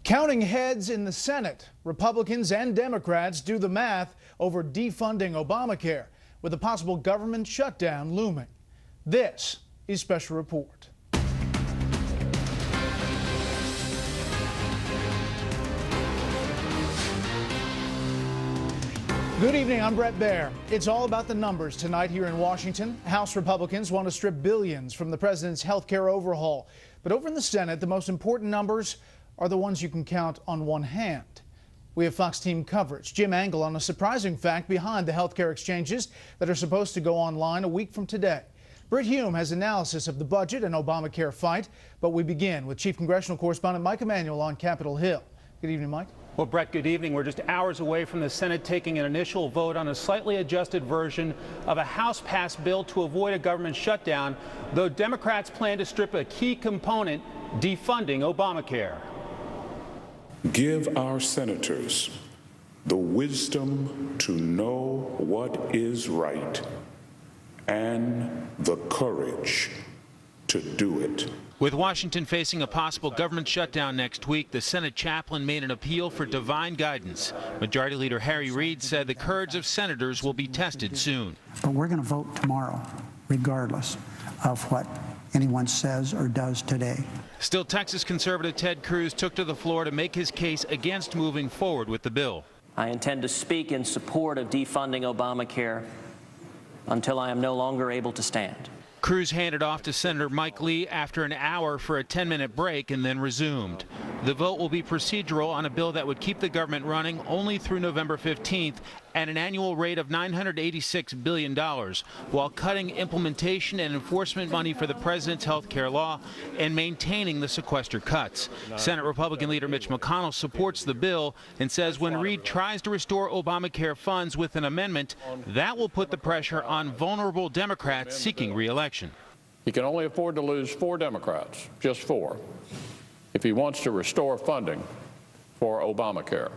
Counting heads in the Senate, Republicans and Democrats do the math over defunding Obamacare, with a possible government shutdown looming. This is Special Report. Good evening, I'm Brett Baer. It's all about the numbers tonight here in Washington. House Republicans want to strip billions from the president's health care overhaul. But over in the Senate, the most important numbers are the ones you can count on one hand. We have Fox team coverage. Jim Angle on a surprising fact behind the healthcare exchanges that are supposed to go online a week from today. Britt Hume has analysis of the budget and Obamacare fight. But we begin with Chief Congressional Correspondent Mike Emanuel on Capitol Hill. Good evening, Mike. Well, Brett, good evening. We're just hours away from the Senate taking an initial vote on a slightly adjusted version of a House-passed bill to avoid a government shutdown, though Democrats plan to strip a key component, defunding Obamacare. Give our senators the wisdom to know what is right and the courage to do it. With Washington facing a possible government shutdown next week, the Senate chaplain made an appeal for divine guidance. Majority Leader Harry Reid said the courage of senators will be tested soon. But we're going to vote tomorrow, regardless of what anyone says or does today. Still, Texas conservative Ted Cruz took to the floor to make his case against moving forward with the bill. I intend to speak in support of defunding Obamacare until I am no longer able to stand. Cruz handed off to Senator Mike Lee after an hour for a 10-minute break and then resumed. The vote will be procedural on a bill that would keep the government running only through November 15th at an annual rate of $986 billion, while cutting implementation and enforcement money for the president's health care law and maintaining the sequester cuts. Senate Republican leader Mitch McConnell supports the bill and says when Reid tries to restore Obamacare funds with an amendment, that will put the pressure on vulnerable Democrats seeking re-election. He can only afford to lose 4 Democrats, just 4, if he wants to restore funding for Obamacare.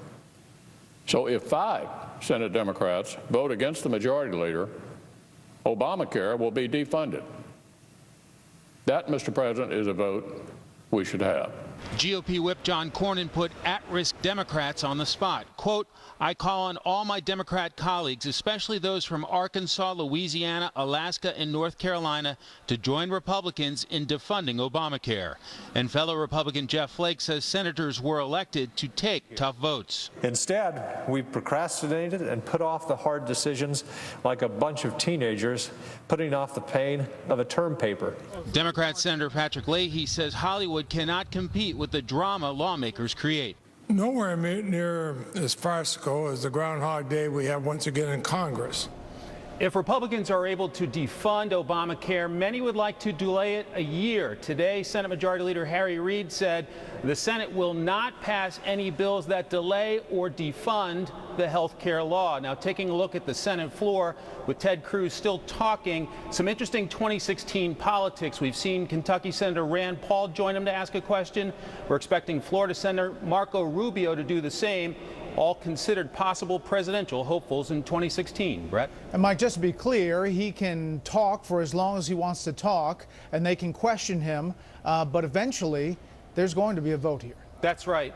So if 5 Senate Democrats vote against the majority leader, Obamacare will be defunded. That, Mr. President, is a vote we should have. GOP Whip John Cornyn put at-risk Democrats on the spot. Quote, I call on all my Democrat colleagues, especially those from Arkansas, Louisiana, Alaska, and North Carolina, to join Republicans in defunding Obamacare. And fellow Republican Jeff Flake says senators were elected to take tough votes. Instead, we procrastinated and put off the hard decisions like a bunch of teenagers putting off the pain of a term paper. Democrat Senator Patrick Leahy says Hollywood cannot compete with the drama lawmakers create. Nowhere near as farcical as the Groundhog Day we have once again in Congress. If Republicans are able to defund Obamacare, many would like to delay it a year. Today, Senate Majority Leader Harry Reid said the Senate will not pass any bills that delay or defund the health care law. Now, taking a look at the Senate floor with Ted Cruz still talking, some interesting 2016 politics. We've seen Kentucky Senator Rand Paul join him to ask a question. We're expecting Florida Senator Marco Rubio to do the same. All considered possible presidential hopefuls in 2016. Brett? And Mike, just to be clear, he can talk for as long as he wants to talk, and they can question him, but eventually there's going to be a vote here. That's right.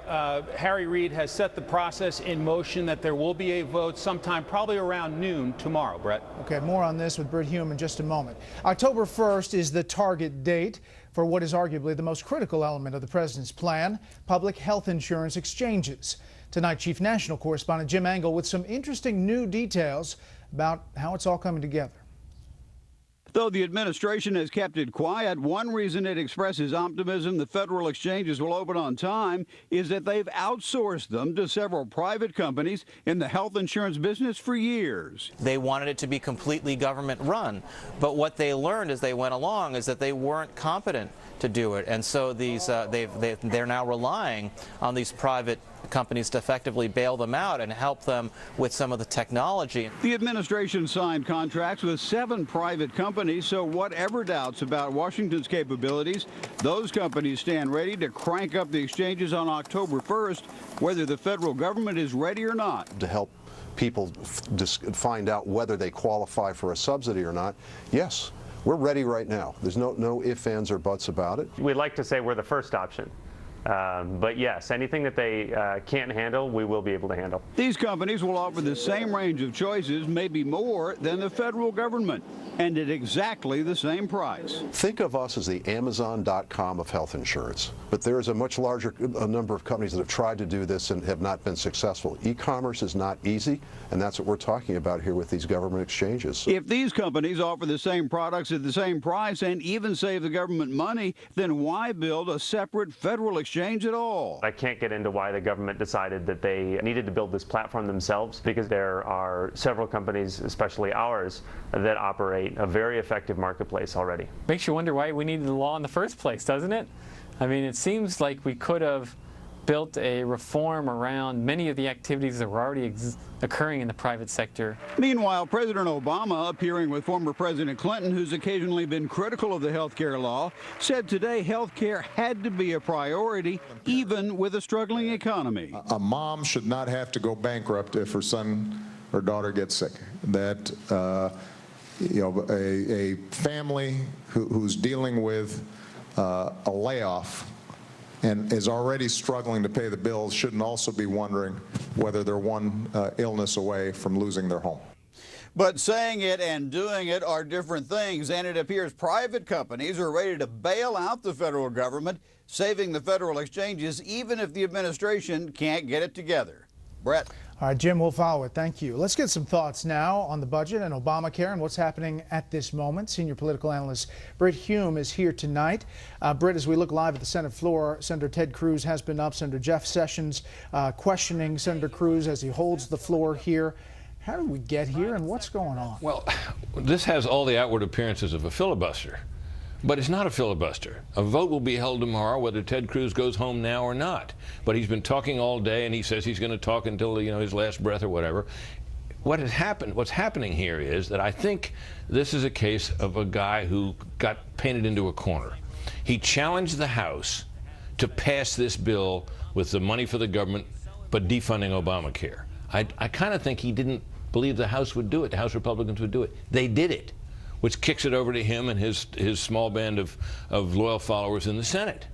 Harry Reid has set the process in motion that there will be a vote sometime probably around noon tomorrow, Brett. Okay, more on this with Britt Hume in just a moment. October 1st is the target date for what is arguably the most critical element of the president's plan, public health insurance exchanges. Tonight, Chief National Correspondent Jim Angle with some interesting new details about how it's all coming together. Though the administration has kept it quiet, one reason it expresses optimism the federal exchanges will open on time is that they've outsourced them to several private companies in the health insurance business for years. They wanted it to be completely government run, but what they learned as they went along is that they weren't competent to do it, and so they're now relying on these private companies to effectively bail them out and help them with some of the technology. The administration signed contracts with 7 private companies, so whatever doubts about Washington's capabilities, those companies stand ready to crank up the exchanges on October 1st, whether the federal government is ready or not. To help people find out whether they qualify for a subsidy or not, yes, we're ready right now. There's no ifs, ands, or buts about it. We'd like to say we're the first option. But yes, anything that they can't handle, we will be able to handle. These companies will offer the same range of choices, maybe more, than the federal government, and at exactly the same price. Think of us as the Amazon.com of health insurance, but there is a much larger number of companies that have tried to do this and have not been successful. E-commerce is not easy, and that's what we're talking about here with these government exchanges. If these companies offer the same products at the same price and even save the government money, then why build a separate federal exchange at all? I can't get into why the government decided that they needed to build this platform themselves, because there are several companies, especially ours, that operate a very effective marketplace already. Makes you wonder why we needed the law in the first place, doesn't it? I mean, it seems like we could have built a reform around many of the activities that were already occurring in the private sector. Meanwhile, President Obama, appearing with former President Clinton, who's occasionally been critical of the health care law, said today health care had to be a priority, even with a struggling economy. A mom should not have to go bankrupt if her son or daughter gets sick. That a family who's dealing with a layoff and is already struggling to pay the bills shouldn't also be wondering whether they're one illness away from losing their home. But saying it and doing it are different things, and it appears private companies are ready to bail out the federal government, saving the federal exchanges even if the administration can't get it together. Brett. All right, Jim, we'll follow it. Thank you. Let's get some thoughts now on the budget and Obamacare and what's happening at this moment. Senior political analyst Britt Hume is here tonight. Britt, as we look live at the Senate floor, Senator Ted Cruz has been up. Senator Jeff Sessions questioning Senator Cruz as he holds the floor here. How did we get here and what's going on? Well, this has all the outward appearances of a filibuster. But it's not a filibuster. A vote will be held tomorrow whether Ted Cruz goes home now or not. But he's been talking all day, and he says he's going to talk until his last breath or whatever. What's happening here is that I think this is a case of a guy who got painted into a corner. He challenged the House to pass this bill with the money for the government, but defunding Obamacare. I kind of think he didn't believe the House would do it. The House Republicans would do it. They did it, which kicks it over to him and his small band of loyal followers in the Senate.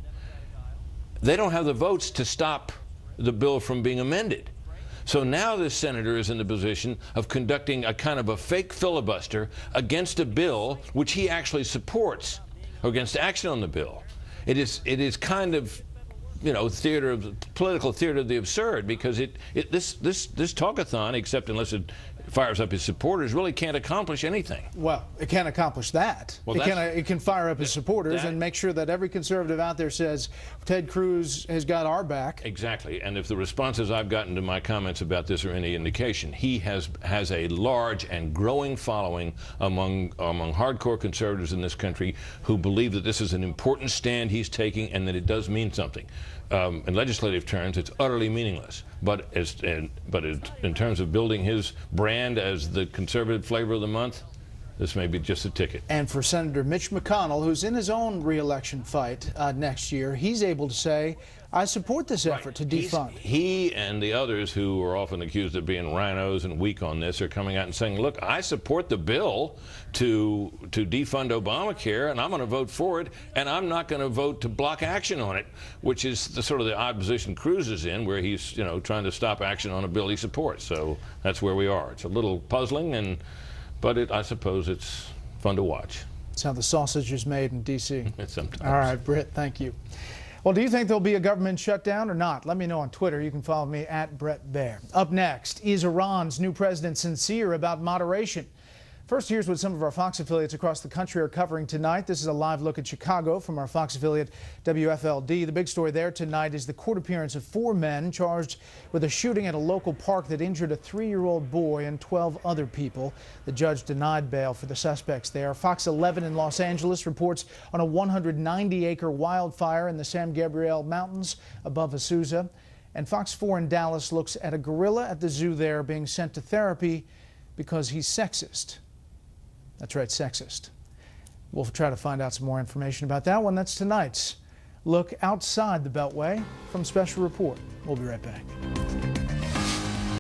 They don't have the votes to stop the bill from being amended. So now this senator is in the position of conducting a kind of a fake filibuster against a bill which he actually supports, or against action on the bill. It is kind of, political theater of the absurd, because this talkathon, except unless it fires up his supporters, really can't accomplish anything. Well, it can't accomplish that. Well, it can fire up his supporters and make sure that every conservative out there says Ted Cruz has got our back. Exactly. And if the responses I've gotten to my comments about this are any indication, he has a large and growing following among hardcore conservatives in this country who believe that this is an important stand he's taking and that it does mean something. In legislative terms, it's utterly meaningless. But in terms of building his brand as the conservative flavor of the month, this may be just a ticket. And for Senator Mitch McConnell, who's in his own re-election fight next year, he's able to say, I support this effort to defund. He and the others who are often accused of being rhinos and weak on this are coming out and saying, look, I support the bill to defund Obamacare, and I'm going to vote for it, and I'm not going to vote to block action on it, which is the sort of the odd position Cruz is in, where he's trying to stop action on a bill he supports. So that's where we are. It's a little puzzling, but I suppose it's fun to watch. That's how the sausage is made in D.C. Sometimes. All right, Britt, thank you. Well, do you think there'll be a government shutdown or not? Let me know on Twitter. You can follow me at Brett Baer. Up next, is Iran's new president sincere about moderation? First, here's what some of our Fox affiliates across the country are covering tonight. This is a live look at Chicago from our Fox affiliate WFLD. The big story there tonight is the court appearance of 4 men charged with a shooting at a local park that injured a 3-year-old boy and 12 other people. The judge denied bail for the suspects there. Fox 11 in Los Angeles reports on a 190-acre wildfire in the San Gabriel Mountains above Azusa. And Fox 4 in Dallas looks at a gorilla at the zoo there being sent to therapy because he's sexist. That's right, sexist. We'll try to find out some more information about that one. That's tonight's look outside the Beltway from Special Report. We'll be right back.